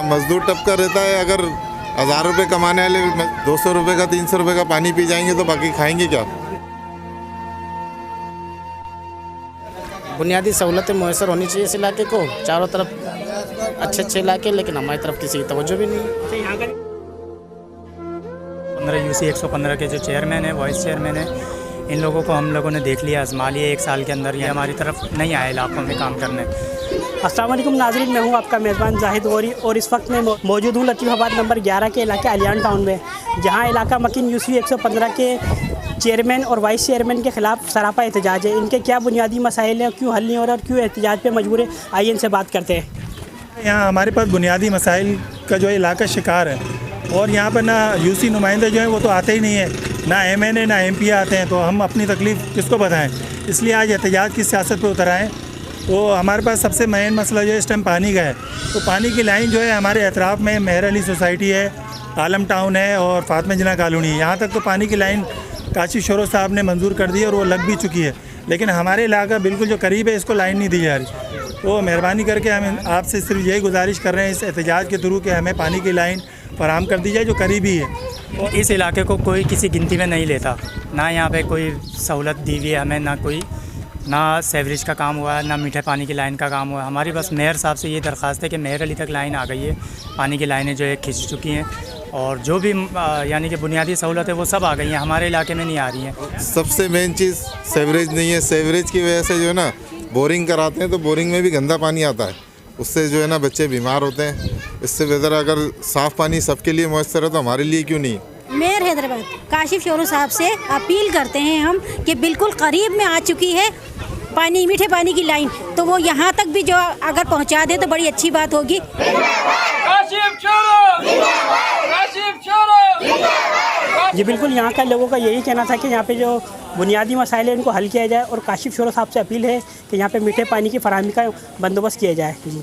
मजदूर टपका रहता है, अगर 1000 रुपये कमाने वाले 200 रुपये का 300 रुपये का पानी पी जाएंगे तो बाकी खाएंगे क्या। बुनियादी सहूलतें मैसर होनी चाहिए इस इलाके को, चारों तरफ अच्छे इलाके, लेकिन हमारी तरफ किसी की तवज्जो भी नहीं है। 15 यूसी 115 के जो चेयरमैन है, वाइस चेयरमैन है, इन लोगों को हम लोगों ने देख लिया, आजमा लिया 1 साल के अंदर। ये हमारी तरफ नहीं आए इलाकों में काम करने। अस्सलाम वालेकुम नाज़रीन, मैं हूं आपका मेज़बान जाहिद गौरी और इस वक्त मैं मौजूद हूं लतीफ़ाबाद नंबर 11 के इलाके अलियान टाउन में, जहां इलाका मकीन यूसी 115 के चेयरमैन और वाइस चेयरमैन के ख़िलाफ़ सरापा एहतजाज है। इनके क्या बुनियादी मसाइल हैं, क्यों हल नहीं हो रहा और क्यों एहतजाज पे मजबूर है, आइए इनसे बात करते हैं। यहाँ हमारे पास बुनियादी मसाइल का जो इलाका शिकार है, और यहाँ पर ना यूसी नुमाइंदे जो हैं वो तो आते ही नहीं है, ना MNA ना MP आते हैं, तो हम अपनी तकलीफ़ किसको बताएं। इसलिए आज एहतजाज की सियासत पर उतर आए। तो हमारे पास सबसे मेन मसला जो है इस टाइम पानी का है। तो पानी की लाइन जो है हमारे अतराफ़ में मेहर अली सोसाइटी है, आलम टाउन है और फातिमा जिन्ना कॉलोनी है। यहाँ तक तो पानी की लाइन काशिफ शोरो साहब ने मंजूर कर दी और वो लग भी चुकी है, लेकिन हमारे इलाका बिल्कुल जो करीब है इसको लाइन नहीं दी जा रही। तो मेहरबानी करके हम आपसे सिर्फ यही गुजारिश कर रहे हैं इस एहतजाज के थ्रू कि हमें पानी की लाइन फराहम कर दी जाए जो करीबी है। और इस इलाके को कोई किसी गिनती में नहीं लेता, ना यहाँ पे कोई सहूलत दी हुई है हमें, ना सेवरेज का काम हुआ है, ना मीठे पानी की लाइन का काम हुआ है। हमारी बस मेयर साहब से ये दरख्वास्त है कि मेहर अली तक लाइन आ गई है, पानी की लाइनें जो है खिंच चुकी हैं और जो भी यानी कि बुनियादी सहूलत है वो सब आ गई हैं, हमारे इलाके में नहीं आ रही हैं। सबसे मेन चीज़ सेवरेज नहीं है। सेवरेज की वजह से जो है ना बोरिंग कराते हैं तो बोरिंग में भी गंदा पानी आता है, उससे जो है ना बच्चे बीमार होते हैं। इससे बेहतर अगर साफ़ पानी सबके लिए मुयस्सर है तो हमारे लिए क्यों नहीं। मेयर हैदराबाद काशिफ शोरो साहब से अपील करते हैं हम कि बिल्कुल करीब में आ चुकी है पानी, मीठे पानी की लाइन, तो वो यहाँ तक भी जो अगर पहुँचा दे तो बड़ी अच्छी बात होगी। जी बिल्कुल, यहाँ का लोगों का यही कहना था कि यहाँ पे जो बुनियादी मसाइल हैं इनको हल किया जाए और काशिफ शोरो साहब से अपील है कि यहाँ पे मीठे पानी की फराहमी का बंदोबस्त किया जाए। जी।